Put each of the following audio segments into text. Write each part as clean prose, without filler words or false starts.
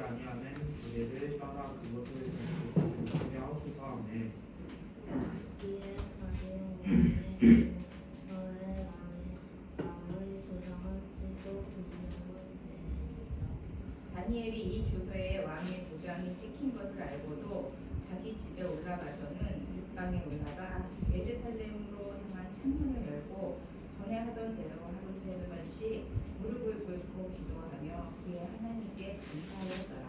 아니하는 그대를 따라 그것을 하게 하옵소서. 아멘. 이에 자기의 너의 왕의 조상을 찢고 다니엘이 이 조서에 왕의 도장이 찍힌 것을 알고도 자기 집에 올라가서는 육방에 올라가 예루살렘으로 향한 창문을 열고 전에 하던 대로 하루 3번씩 무릎을 꿇고 기도하며 그의 하나님께 감사하였더라.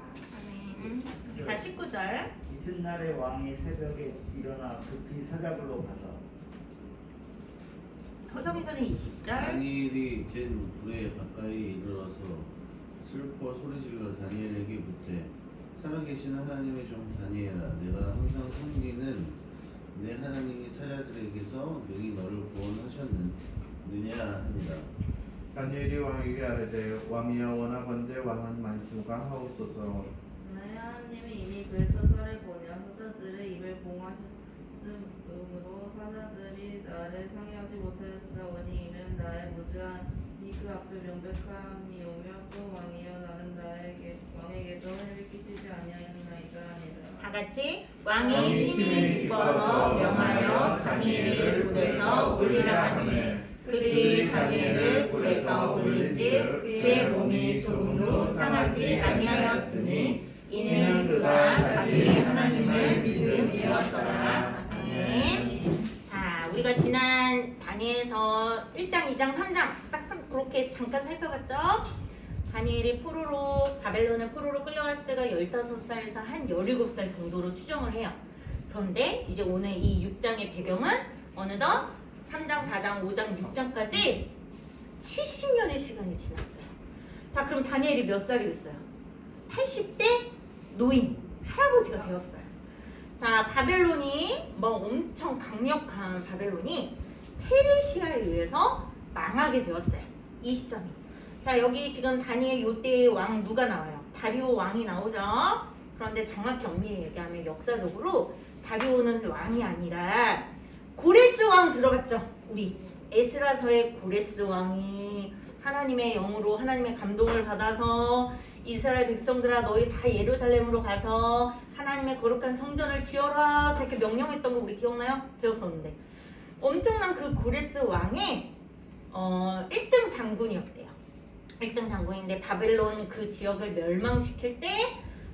자, 19절. 이튿날에 왕이 새벽에 일어나 급히 사자굴로 가서 호성에서는 20절. 다니엘이 된 불에 가까이 이르러서 슬퍼 소리질러 다니엘에게 묻되 살아계신 하나님의 종 다니엘아, 내가 항상 섬기는 내 하나님이 사자들에게서 능히 너를 구원하셨느냐 하니라. 다니엘이 왕에게 아뢰되 왕이여 원하건대 왕은 만수가 하옵소서. 나의 하나님이 이미 그의 천사를 보내어 사자들의 입을 봉하셨으므로 사자들이 나를 상해하지 못하였사오니 이는 나의 무지한 그 앞에 명백함이오며 또 왕이여 나는 왕에게도 해를 끼치지 아니하였나이다 아니라. 다 같이 왕이 심히 기뻐서 명하여 다니엘을 굴에서 올리라 하니 그들이 다니엘을 굴에서 올린즉 그의 몸이 조금도 상하지 아니하였으니 이는 그가 자기의 하나님을 믿음이었더라. 아멘. 자, 우리가 지난 다니엘서 1장, 2장, 3장 딱 그렇게 잠깐 살펴봤죠? 다니엘이 바벨론의 포로로 끌려갔을 때가 15살에서 한 17살 정도로 추정을 해요. 그런데 이제 오늘 이 6장의 배경은 어느덧 3장, 4장, 5장, 6장까지 70년의 시간이 지났어요. 자, 그럼 다니엘이 몇 살이었어요? 80대 노인, 할아버지가 되었어요. 자, 바벨론이 엄청 강력한 바벨론이 페르시아에 의해서 망하게 되었어요. 이 시점이. 자, 여기 지금 다니엘 요때의 왕 누가 나와요? 다리오 왕이 나오죠. 그런데 정확히 엄밀히 얘기하면 역사적으로 다리오는 왕이 아니라 고레스 왕 들어봤죠? 우리 에스라서의 고레스 왕이 하나님의 영으로 하나님의 감동을 받아서 이스라엘 백성들아 너희 다 예루살렘으로 가서 하나님의 거룩한 성전을 지어라 그렇게 명령했던 거 우리 기억나요? 배웠었는데 엄청난 그 고레스 왕의 1등 장군이었대요. 1등 장군인데 바벨론 그 지역을 멸망시킬 때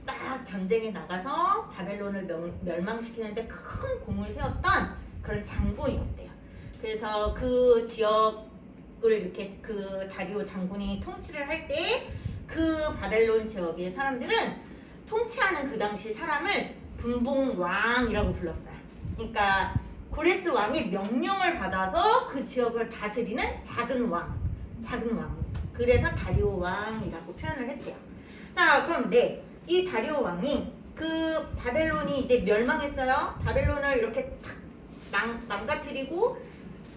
막 전쟁에 나가서 바벨론을 멸망시키는데 큰 공을 세웠던 그런 장군이었대요. 그래서 그 지역을 이렇게 그 다리오 장군이 통치를 할 때 그 바벨론 지역의 사람들은 통치하는 그 당시 사람을 분봉왕이라고 불렀어요. 그러니까 고레스 왕이 명령을 받아서 그 지역을 다스리는 작은 왕. 그래서 다리오 왕이라고 표현을 했대요. 자, 그런데 이 다리오 왕이 그 바벨론이 이제 멸망했어요. 바벨론을 이렇게 탁 망가뜨리고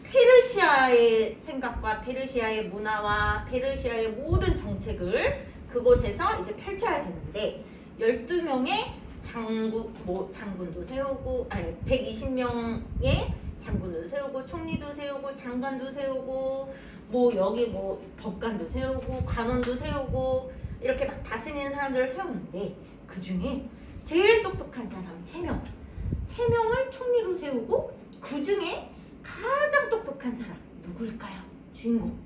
페르시아의 생각과 페르시아의 문화와 페르시아의 모든 정책을 그곳에서 이제 펼쳐야 되는데 12명의 장군도 세우고 120명의 장군도 세우고 총리도 세우고 장관도 세우고 여기 법관도 세우고 관원도 세우고 이렇게 막 다스리는 사람들을 세우는데 그 중에 제일 똑똑한 사람 3명을 총리로 세우고 그 중에 가장 똑똑한 사람 누굴까요? 주인공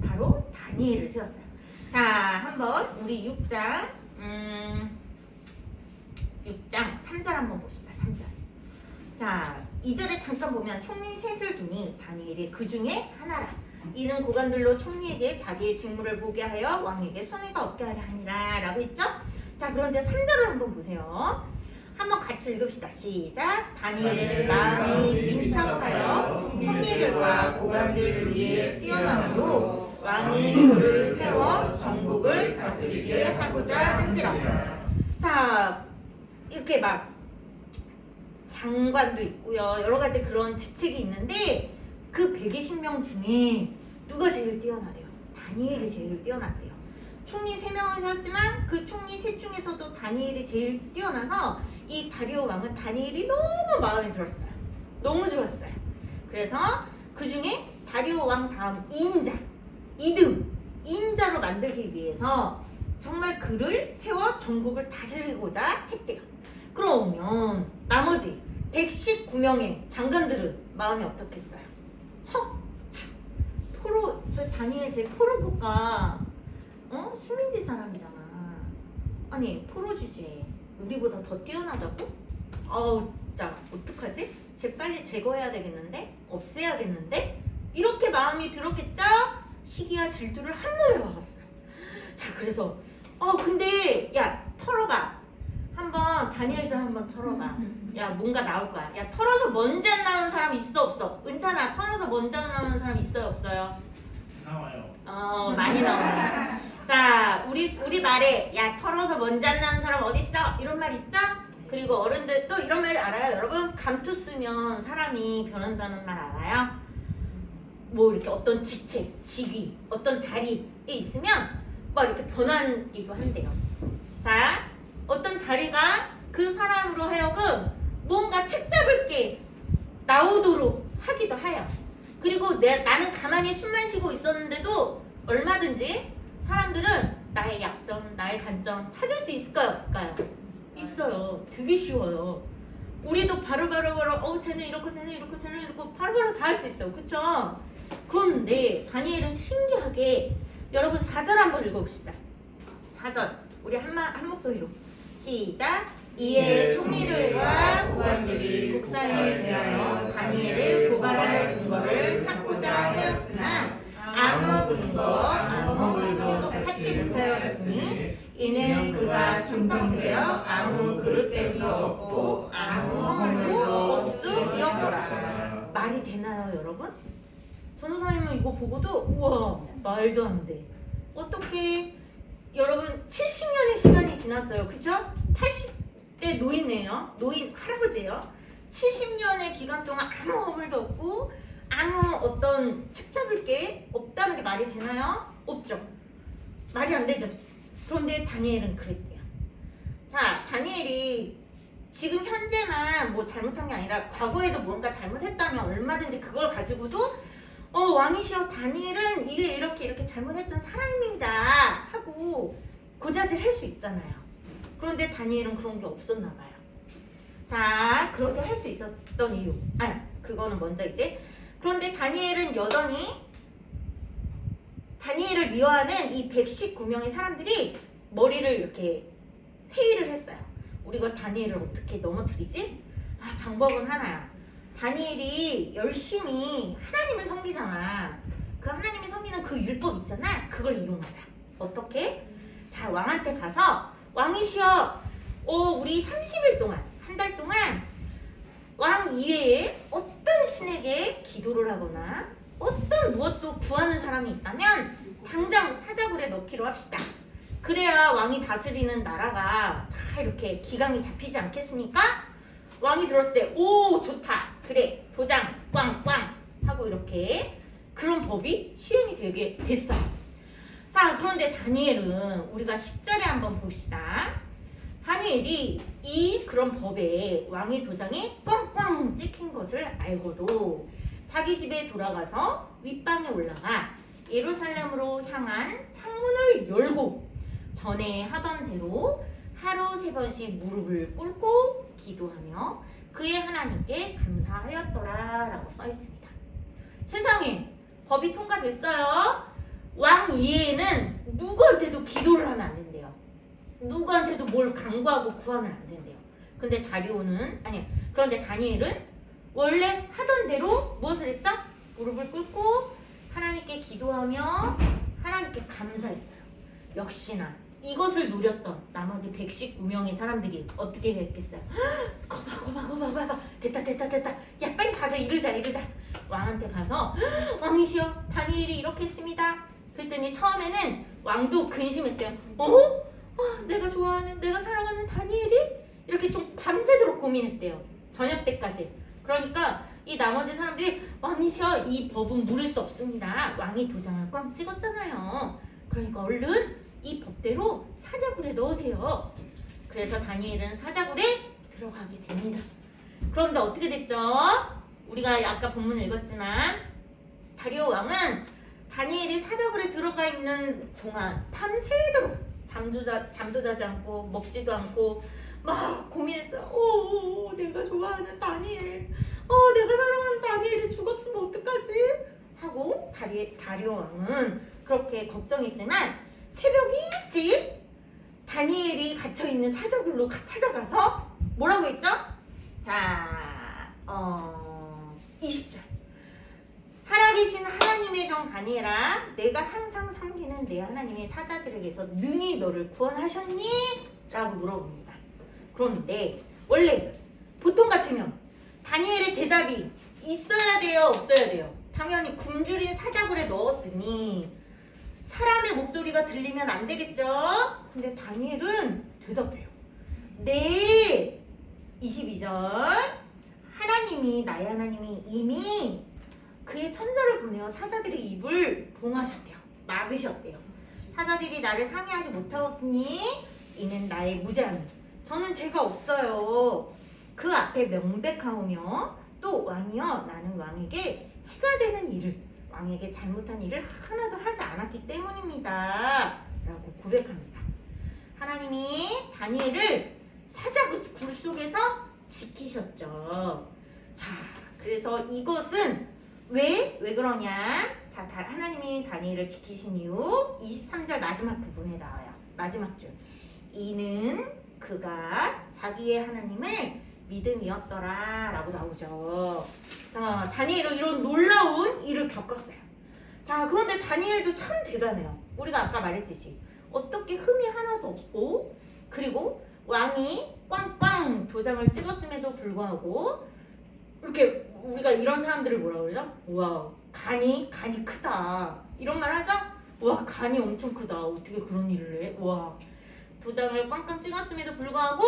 바로 다니엘을 세웠어요. 자, 한번 우리 6장 3절 한번 봅시다. 3절. 자, 2절에 잠깐 보면 총리 셋을 두니 다니엘이 그 중에 하나라. 이는 고관들로 총리에게 자기의 직무를 보게 하여 왕에게 손해가 없게 하려 하니라 라고 했죠? 자, 그런데 3절을 한번 보세요. 한번 같이 읽읍시다. 시작. 다니엘은 마음이 민첩하여 총리들과 고관들 위에 뛰어남으로 왕이 그를 세워 전국을 다스리게 하고자 한지라. 자, 이렇게 막 장관도 있고요. 여러 가지 그런 직책이 있는데 그 120명 중에 누가 제일 뛰어나대요? 다니엘이 제일 뛰어났대요. 총리 3명을 세웠지만 그 총리 셋 중에서도 다니엘이 제일 뛰어나서 이 다리오 왕은 다니엘이 너무 마음에 들었어요. 너무 좋았어요. 그래서 그 중에 다리오 왕 다음 2인자로 만들기 위해서 정말 그를 세워 전국을 다스리고자 했대요. 그러면 나머지 119명의 장관들은 마음이 어떻겠어요? 저 다니엘 제 포로 국가 식민지 사람이잖아. 아니 포로 주제 우리보다 더 뛰어나다고? 진짜 어떡하지? 쟤 빨리 제거해야 되겠는데? 없애야겠는데? 이렇게 마음이 들었겠죠? 시기와 질투를 한 몸에 박았어요. 자 그래서 근데 야 털어봐. 한번 다니엘 좀 한번 털어봐. 야 뭔가 나올 거야. 야 털어서 먼지 안 나오는 사람 있어 없어? 은찬아 털어서 먼지 안 나오는 사람 있어요 없어요? 나와요. 많이 나오네. 자 우리 말에 야 털어서 먼지 안 나는 사람 어딨어? 이런 말 있죠? 그리고 어른들 또 이런 말 알아요 여러분? 감투 쓰면 사람이 변한다는 말 알아요? 뭐 이렇게 어떤 직책, 직위, 어떤 자리에 있으면 막 이렇게 변하기도 한대요. 자 어떤 자리가 그 사람으로 하여금 뭔가 책 잡을 게 나오도록 하기도 해요. 그리고 나는 가만히 숨만 쉬고 있었는데도 얼마든지 사람들은 나의 약점, 나의 단점 찾을 수 있을까요? 없을까요? 있어요. 되게 쉬워요. 우리도 바로 쟤는 이렇고 쟤는 이렇고 쟤는 이렇고 바로바로 다 할 수 있어요. 그쵸? 그런데 다니엘은 신기하게 여러분 4절 한번 읽어봅시다. 4절 우리 한 목소리로 시작. 이에 총리들과 고관들이 국사에 대하여 다니엘을 고발할 근거를 찾고자 하였으나 아무 근거 아무 찾지 못하였으니 이는 그가 충성되어 아무 그릇됨이 없고 아무 허물도 없음이었더라. 말이 되나요 여러분? 전도사님은 이거 보고도 우와 말도 안 돼. 어떻게 여러분 70년의 시간이 지났어요. 그쵸? 80대 노인네요. 노인 할아버지예요. 70년의 기간 동안 아무 허물도 없고 아무 어떤 책 잡을 게 없다는 게 말이 되나요? 없죠. 말이 안 되죠. 그런데 다니엘은 그랬대요. 자, 다니엘이 지금 현재만 뭐 잘못한 게 아니라 과거에도 뭔가 잘못했다면 얼마든지 그걸 가지고도 왕이시여 다니엘은 이렇게 잘못했던 사람입니다 하고 고자질 할 수 있잖아요. 그런데 다니엘은 그런 게 없었나 봐요. 자, 그렇게 할 수 있었던 이유. 그거는 먼저 이제. 그런데 다니엘은 여전히 다니엘을 미워하는 이 119명의 사람들이 머리를 이렇게 회의를 했어요. 우리가 다니엘을 어떻게 넘어뜨리지? 방법은 하나야. 다니엘이 열심히 하나님을 섬기잖아. 그 하나님이 섬기는 그 율법 있잖아. 그걸 이용하자. 어떻게? 자, 왕한테 가서 왕이시여, 우리 30일 동안, 한 달 동안 왕 이외에 어떤 신에게 기도를 하거나 어떤 무엇도 구하는 사람이 있다면 당장 사자굴에 넣기로 합시다. 그래야 왕이 다스리는 나라가 잘 이렇게 기강이 잡히지 않겠습니까? 왕이 들었을 때 오 좋다 그래 도장 꽝꽝 하고 이렇게 그런 법이 시행이 되게 됐어요. 자 그런데 다니엘은 우리가 10절에 한번 봅시다. 다니엘이 이 그런 법에 왕의 도장이 꽝꽝 찍힌 것을 알고도 자기 집에 돌아가서 윗방에 올라가 예루살렘으로 향한 창문을 열고 전에 하던 대로 하루 3번씩 무릎을 꿇고 기도하며 그의 하나님께 감사하였더라 라고 써 있습니다. 세상에 법이 통과됐어요. 왕 이외에는 누구한테도 기도를 하면 안 된대요. 누구한테도 뭘 간구하고 구하면 안 된대요. 그런데 다니엘은 원래 하던 대로 무엇을 했죠? 무릎을 꿇고 하나님께 기도하며 하나님께 감사했어요. 역시나 이것을 노렸던 나머지 119명의 사람들이 어떻게 했겠어요? 거봐 됐다 야 빨리 가자 이르자 왕한테 가서 왕이시여 다니엘이 이렇게 했습니다. 그랬더니 처음에는 왕도 근심했대요. 내가 좋아하는 내가 사랑하는 다니엘이 이렇게 좀 밤새도록 고민했대요. 저녁 때까지. 그러니까 이 나머지 사람들이 왕이시여 이 법은 물을 수 없습니다. 왕이 도장을 꽝 찍었잖아요. 그러니까 얼른 이 법대로 사자굴에 넣으세요. 그래서 다니엘은 사자굴에 들어가게 됩니다. 그런데 어떻게 됐죠? 우리가 아까 본문을 읽었지만 다리오 왕은 다니엘이 사자굴에 들어가 있는 동안 밤새도록 잠도 자지 않고 먹지도 않고 막 고민했어요. 내가 좋아하는 다니엘, 내가 사랑하는 다니엘이 죽었으면 어떡하지? 하고 다리오 왕은 그렇게 걱정했지만 새벽 일찍 다니엘이 갇혀있는 사자굴로 찾아가서 뭐라고 했죠? 자, 20절. 살아계신 하나님의 종 다니엘아, 내가 항상 섬기는 내 하나님의 사자들에게서 능히 너를 구원하셨니? 라고 물어봅니다. 그런데 원래 보통 같으면 다니엘의 대답이 있어야 돼요, 없어야 돼요? 당연히 굶주린 사자굴에 넣었으니 사람의 목소리가 들리면 안 되겠죠? 근데 다니엘은 대답해요. 네. 22절. 나의 하나님이 이미 그의 천사를 보내어 사자들의 입을 봉하셨대요. 막으셨대요. 사자들이 나를 상해하지 못하였으니 이는 나의 무죄함이. 저는 죄가 없어요. 그 앞에 명백하오며 또 왕이여 나는 왕에게 해가 되는 일을 왕에게 잘못한 일을 하나도 하지 않았기 때문입니다. 라고 고백합니다. 하나님이 다니엘을 사자굴 속에서 지키셨죠. 자, 그래서 이것은 왜 그러냐? 자, 하나님이 다니엘을 지키신 이유 23절 마지막 부분에 나와요. 마지막 줄. 이는 그가 자기의 하나님을 믿음이었더라 라고 나오죠. 자, 다니엘은 이런 놀라운 일을 겪었어요. 자, 그런데 다니엘도 참 대단해요. 우리가 아까 말했듯이 어떻게 흠이 하나도 없고 그리고 왕이 꽝꽝 도장을 찍었음에도 불구하고 이렇게 우리가 이런 사람들을 뭐라 그러죠? 와, 간이 크다 이런 말 하죠? 와, 간이 엄청 크다. 어떻게 그런 일을 해? 와, 도장을 꽝꽝 찍었음에도 불구하고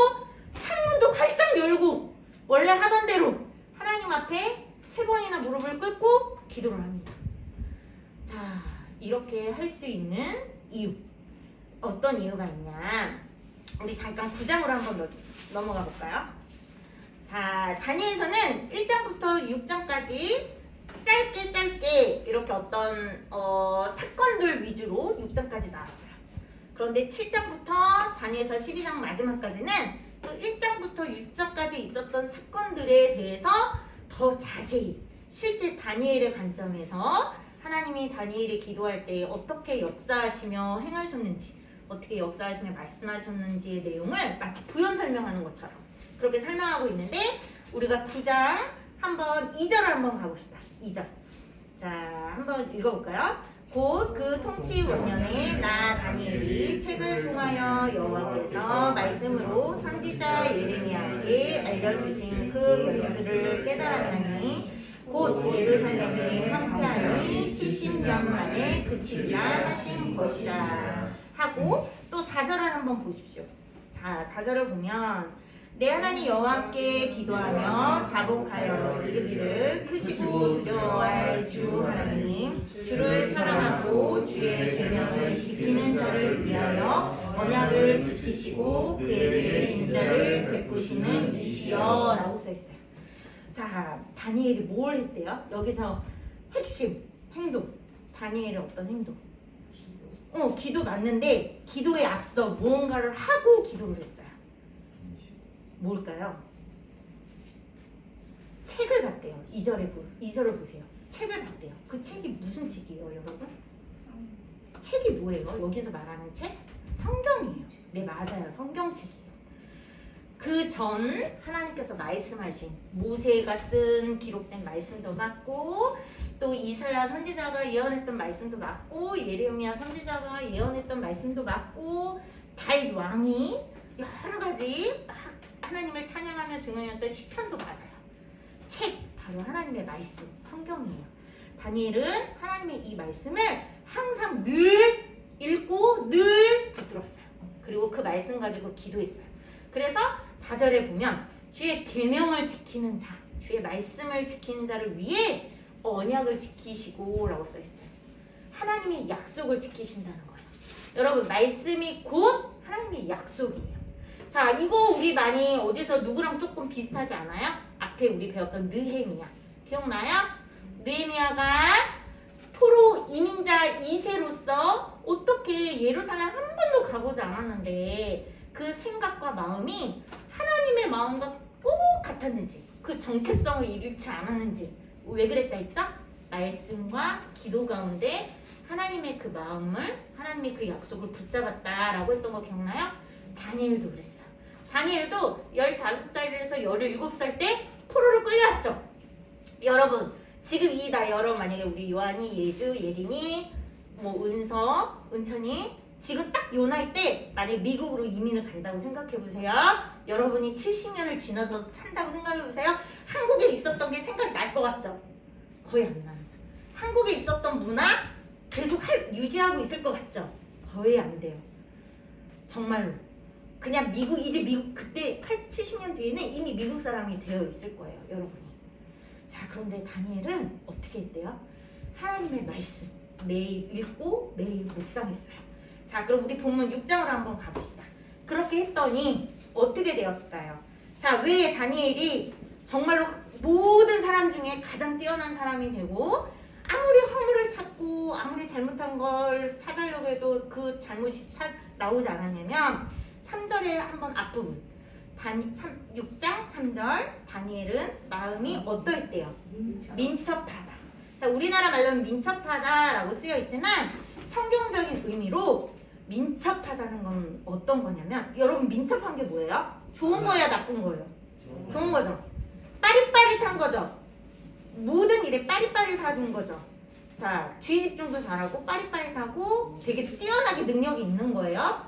창문도 활짝 열고 원래 하던 대로 하나님 앞에 3번이나 무릎을 꿇고 기도를 합니다. 자, 이렇게 할 수 있는 이유 어떤 이유가 있냐? 우리 잠깐 9장으로 한번 넘어가 볼까요? 자, 다니엘서는 1장부터 6장까지 짧게 이렇게 어떤 사건들 위주로 6장까지 나왔어요. 그런데 7장부터 다니엘서 12장 마지막까지는 또 1장부터 6장까지 있었던 사건들에 대해서 더 자세히 실제 다니엘의 관점에서 하나님이 다니엘이 기도할 때 어떻게 역사하시며 행하셨는지 어떻게 역사하시며 말씀하셨는지의 내용을 마치 부연 설명하는 것처럼 그렇게 설명하고 있는데 우리가 9장 한번 2절을 한번 가봅시다. 2절. 자, 한번 읽어볼까요? 곧 그 통치 원년에 나 다니엘이 책을 통하여 여호와께서 말씀으로 선지자 예레미야에게 알려주신 그 연수를 깨달았나니 곧 예루살렘의 황폐함이 70년 만에 그치리라 하신 것이라 하고 또 4절을 한번 보십시오. 자, 4절을 보면 내 하나님 여호와께 기도하며 자복하여 이르기를 크시고 두려워할 주 하나님 주를 사랑하고 주의 계명을 지키는 자를 위하여 언약을 지키시고 그에게 인자를 베푸시는 이시여 라고 써있어요. 자, 다니엘이 뭘 했대요? 여기서 핵심 행동 다니엘의 어떤 행동? 기도 맞는데 기도에 앞서 무언가를 하고 기도를 했어요. 뭘까요? 책을 봤대요. 2절을 보세요. 책을 봤대요. 그 책이 무슨 책이에요, 여러분? 책이 뭐예요? 여기서 말하는 책? 성경이에요. 네, 맞아요. 성경책이에요. 그 전 하나님께서 말씀하신 모세가 쓴 기록된 말씀도 맞고 또 이사야 선지자가 예언했던 말씀도 맞고 예레미야 선지자가 예언했던 말씀도 맞고 다윗 왕이 여러 가지 막 하나님을 찬양하며 증언했던 시편도 맞아요. 책 바로 하나님의 말씀 성경이에요. 다니엘은 하나님의 이 말씀을 항상 늘 읽고 늘 붙들었어요. 그리고 그 말씀 가지고 기도했어요. 그래서 4절에 보면 주의 계명을 지키는 자, 주의 말씀을 지키는 자를 위해 언약을 지키시고 라고 써있어요. 하나님의 약속을 지키신다는 거예요. 여러분, 말씀이 곧 하나님의 약속이에요. 자, 이거 우리 많이 어디서 누구랑 조금 비슷하지 않아요? 앞에 우리 배웠던 느헤미야. 기억나요? 느헤미야가 포로 이민자 2세로서 어떻게 예루살렘 한 번도 번도 가보지 않았는데 그 생각과 마음이 하나님의 마음과 꼭 같았는지, 그 정체성을 잃지 않았는지, 왜 그랬다 했죠? 말씀과 기도 가운데 하나님의 그 마음을, 하나님의 그 약속을 붙잡았다라고 했던 거 기억나요? 다니엘도 그랬어요. 다니엘도 15살에서 17살 때 포로로 끌려왔죠. 여러분, 지금 이 나이, 여러분 만약에 우리 요한이, 예주, 예린이, 뭐 은서, 은천이 지금 딱 요 나이 때 만약에 미국으로 이민을 간다고 생각해보세요. 여러분이 70년을 지나서 산다고 생각해보세요. 한국에 있었던 게 생각이 날 것 같죠? 거의 안 나요. 한국에 있었던 문화 계속 유지하고 있을 것 같죠? 거의 안 돼요. 정말로. 그냥 이제 미국, 그때 70년 뒤에는 이미 미국 사람이 되어 있을 거예요, 여러분이. 자, 그런데 다니엘은 어떻게 했대요? 하나님의 말씀 매일 읽고 매일 묵상했어요. 자, 그럼 우리 본문 6장으로 한번 가봅시다. 그렇게 했더니 어떻게 되었을까요? 자, 왜 다니엘이 정말로 모든 사람 중에 가장 뛰어난 사람이 되고, 아무리 허물을 찾고 아무리 잘못한 걸 찾으려고 해도 그 잘못이 나오지 않았냐면 3절에 한번 앞부분 6장 3절, 다니엘은 마음이 어떠했대요? 민첩하다. 자, 우리나라 말로는 민첩하다라고 쓰여 있지만 성경적인 의미로 민첩하다는 건 어떤 거냐면, 여러분 민첩한 게 뭐예요? 좋은 거야, 나쁜 거예요? 좋은 거죠. 빠릿빠릿한 거죠. 모든 일에 빠릿빠릿하던 거죠. 자, 주의 집중도 잘하고 빠릿빠릿하고 되게 뛰어나게 능력이 있는 거예요.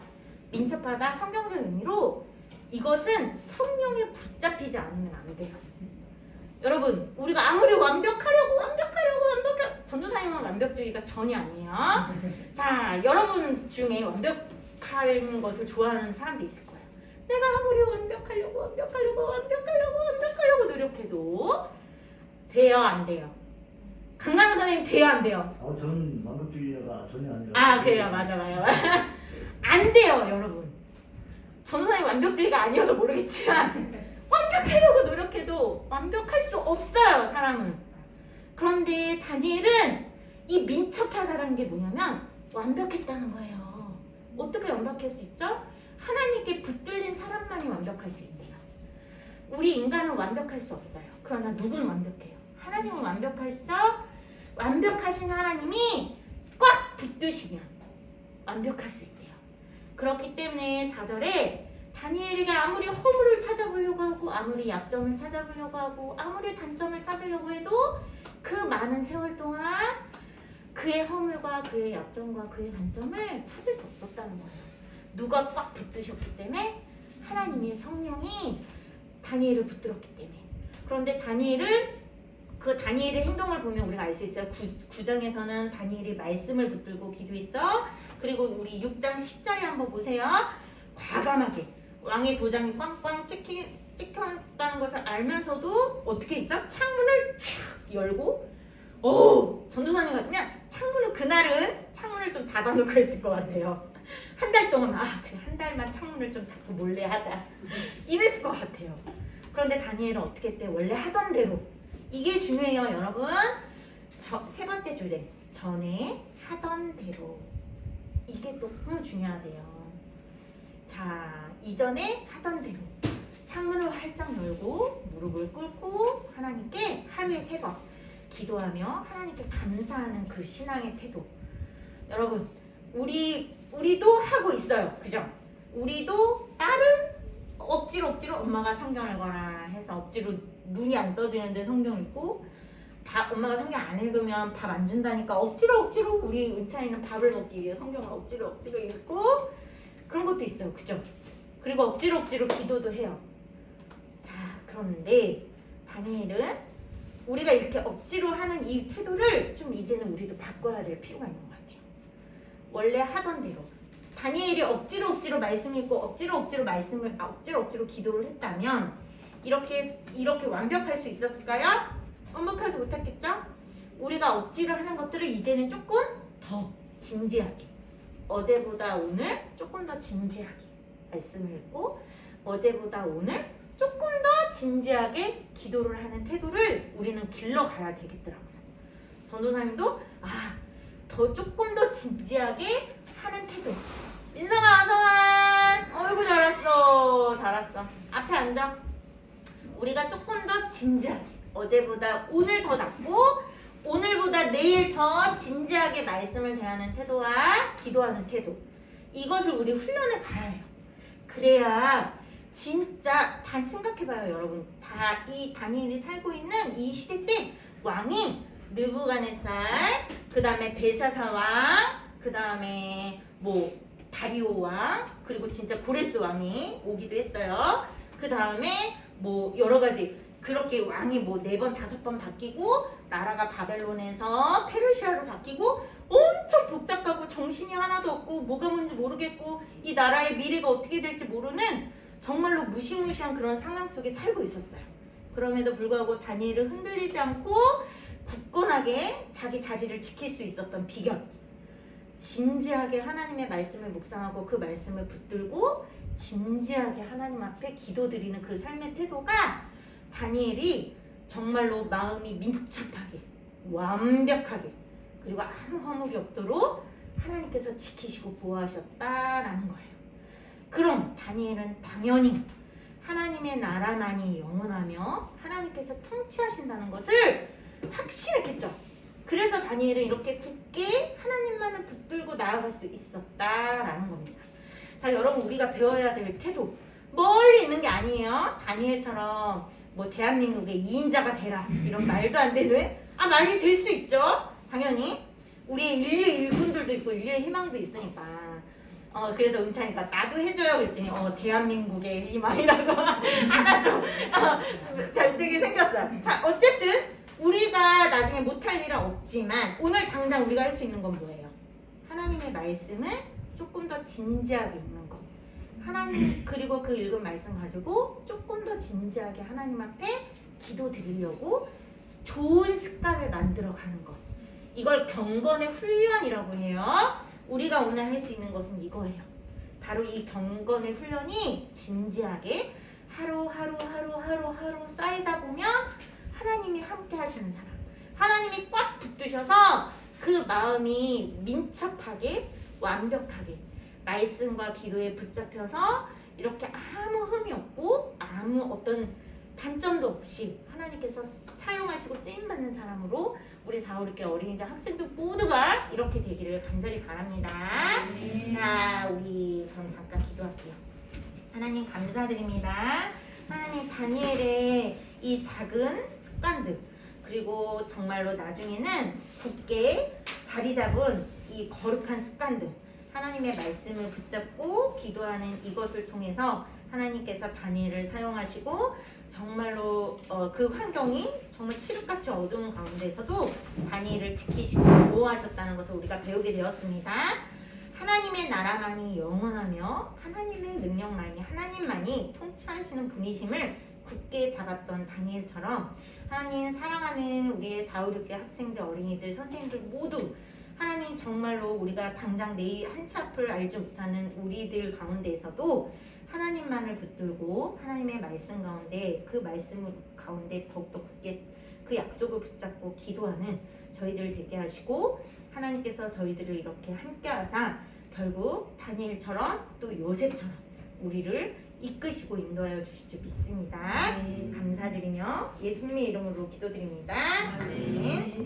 민첩하다, 성경적 의미로 이것은 성령에 붙잡히지 않으면 안 돼요. 여러분, 우리가 아무리 완벽하려고 전도사님은 완벽주의가 전혀 아니에요. 자, 여러분 중에 완벽한 것을 좋아하는 사람도 있을 거예요. 내가 아무리 완벽하려고 노력해도 돼요, 안 돼요? 강남우 선생님 돼요, 안 돼요? 저는 완벽주의가 전혀 아니라. 아, 그래요, 맞아요. 안 돼요, 여러분. 전도사님 완벽주의가 아니어서 모르겠지만 완벽하려고 노력해도 완벽할 수 없어요, 사람은. 그런데 다니엘은 이 민첩하다는 게 뭐냐면 완벽했다는 거예요. 어떻게 완벽할 수 있죠? 하나님께 붙들린 사람만이 완벽할 수 있대요. 우리 인간은 완벽할 수 없어요. 그러나 누구는 완벽해요? 하나님은 완벽하시죠? 완벽하신 하나님이 꽉 붙드시면 완벽할 수 있대요. 그렇기 때문에 4절에 다니엘에게 아무리 허물을 찾아보려고 하고 아무리 약점을 찾아보려고 하고 아무리 단점을 찾으려고 해도 그 많은 세월 동안 그의 허물과 그의 약점과 그의 단점을 찾을 수 없었다는 거예요. 누가 꽉 붙드셨기 때문에? 하나님의 성령이 다니엘을 붙들었기 때문에. 그런데 다니엘은 그 다니엘의 행동을 보면 우리가 알 수 있어요. 9장에서는 다니엘이 말씀을 붙들고 기도했죠. 그리고 우리 6장 10절에 한번 보세요. 과감하게 왕의 도장이 꽝꽝 찍혔다는 것을 알면서도 어떻게 했죠? 창문을 촥 열고, 전도사님 같으면 그날은 창문을 좀 닫아놓고 했을 것 같아요. 한 달 동안 그래 한 달만 창문을 좀 닫고 몰래 하자 이랬을 것 같아요. 그런데 다니엘은 어떻게 했대? 원래 하던 대로. 이게 중요해요, 여러분. 세 번째 줄에 전에 하던 대로. 이게 너무 중요하대요. 자, 이전에 하던 대로 창문을 활짝 열고 무릎을 꿇고 하나님께 하루에 3번 기도하며 하나님께 감사하는 그 신앙의 태도. 여러분, 우리도 하고 있어요, 그죠? 우리도 딸은 억지로 엄마가 성경 읽어라 해서 억지로 눈이 안 떠지는데 성경 읽고, 엄마가 성경 안 읽으면 밥 안 준다니까 억지로 우리 은찬이는 밥을 먹기 위해 성경을 억지로 읽고, 그런 것도 있어요, 그죠? 그리고 억지로 기도도 해요. 자, 그런데 다니엘은 우리가 이렇게 억지로 하는 이 태도를 좀 이제는 우리도 바꿔야 될 필요가 있는 것 같아요. 원래 하던 대로 다니엘이 억지로 말씀 읽고 억지로 기도를 했다면 이렇게 완벽할 수 있었을까요? 완벽하지 못했겠죠? 우리가 억지로 하는 것들을 이제는 조금 더 진지하게, 어제보다 오늘 조금 더 진지하게 말씀을 읽고 어제보다 오늘 조금 더 진지하게 기도를 하는 태도를 우리는 길러가야 되겠더라고요. 전도사님도 조금 더 진지하게 하는 태도. 민성아 와서 앉아봐. 앞에 앉아. 우리가 조금 더 진지하게, 어제보다 오늘 더 낫고 오늘보다 내일 더 진지하게 말씀을 대하는 태도와 기도하는 태도, 이것을 우리 훈련해 가야 해요. 그래야 진짜 다 생각해봐요, 여러분. 다 이 다니엘이 살고 있는 이 시대 때 왕이 느부갓네살, 그 다음에 벨사사 왕, 그 다음에 뭐 다리오 왕, 그리고 진짜 고레스 왕이 오기도 했어요. 그 다음에 뭐 여러 가지 그렇게 왕이 뭐 4번 5번 바뀌고, 나라가 바벨론에서 페르시아로 바뀌고, 엄청 복잡하고 정신이 하나도 없고 뭐가 뭔지 모르겠고 이 나라의 미래가 어떻게 될지 모르는 정말로 무시무시한 그런 상황 속에 살고 있었어요. 그럼에도 불구하고 다니엘은 흔들리지 않고 굳건하게 자기 자리를 지킬 수 있었던 비결, 진지하게 하나님의 말씀을 묵상하고 그 말씀을 붙들고 진지하게 하나님 앞에 기도드리는 그 삶의 태도가 다니엘이 정말로 마음이 민첩하게 완벽하게 그리고 아무 허물이 없도록 하나님께서 지키시고 보호하셨다라는 거예요. 그럼 다니엘은 당연히 하나님의 나라만이 영원하며 하나님께서 통치하신다는 것을 확신했겠죠. 그래서 다니엘은 이렇게 굳게 하나님만을 붙들고 나아갈 수 있었다라는 겁니다. 자, 여러분, 우리가 배워야 될 태도 멀리 있는 게 아니에요. 다니엘처럼 뭐 대한민국의 2인자가 되라 이런 말도 안 되는, 말이 될 수 있죠. 당연히 우리 인류의 일꾼들도 있고 인류의 희망도 있으니까. 그래서 은찬이가 나도 해줘요 그랬더니 대한민국의 희망이라고 하나 좀 별칭이 생겼어요. 자, 어쨌든 우리가 나중에 못할 일은 없지만 오늘 당장 우리가 할 수 있는 건 뭐예요? 하나님의 말씀을 조금 더 진지하게 읽는 거. 하나님, 그리고 그 읽은 말씀 가지고 조금 더 진지하게 하나님 앞에 기도 드리려고 좋은 습관을 만들어 가는 것. 이걸 경건의 훈련이라고 해요. 우리가 오늘 할 수 있는 것은 이거예요. 바로 이 경건의 훈련이 진지하게 하루하루 쌓이다 보면 하나님이 함께 하시는 사람, 하나님이 꽉 붙드셔서 그 마음이 민첩하게 완벽하게 말씀과 기도에 붙잡혀서 이렇게 아무 흠이 없고 아무 어떤 단점도 없이 하나님께서 사용하시고 쓰임받는 사람으로 우리 456개 어린이들 학생들 모두가 이렇게 되기를 간절히 바랍니다. 자, 우리 그럼 잠깐 기도할게요. 하나님 감사드립니다. 하나님, 다니엘의 이 작은 습관들, 그리고 정말로 나중에는 굳게 자리 잡은 이 거룩한 습관들, 하나님의 말씀을 붙잡고 기도하는 이것을 통해서 하나님께서 다니엘을 사용하시고 정말로 그 환경이 정말 칠흑같이 어두운 가운데서도 다니엘을 지키시고 보호하셨다는 것을 우리가 배우게 되었습니다. 하나님의 나라만이 영원하며 하나님의 능력만이, 하나님만이 통치하시는 분이심을 굳게 잡았던 다니엘처럼 하나님 사랑하는 우리의 456개 학생들, 어린이들, 선생님들 모두 하나님 정말로 우리가 당장 내일 한치 앞을 알지 못하는 우리들 가운데에서도 하나님만을 붙들고 하나님의 말씀 가운데 그 말씀 가운데 더욱더 굳게 그 약속을 붙잡고 기도하는 저희들 되게 하시고 하나님께서 저희들을 이렇게 함께 하사 결국 다니엘처럼 또 요셉처럼 우리를 이끄시고 인도하여 주실 줄 믿습니다. 감사드리며 예수님의 이름으로 기도드립니다. 아멘.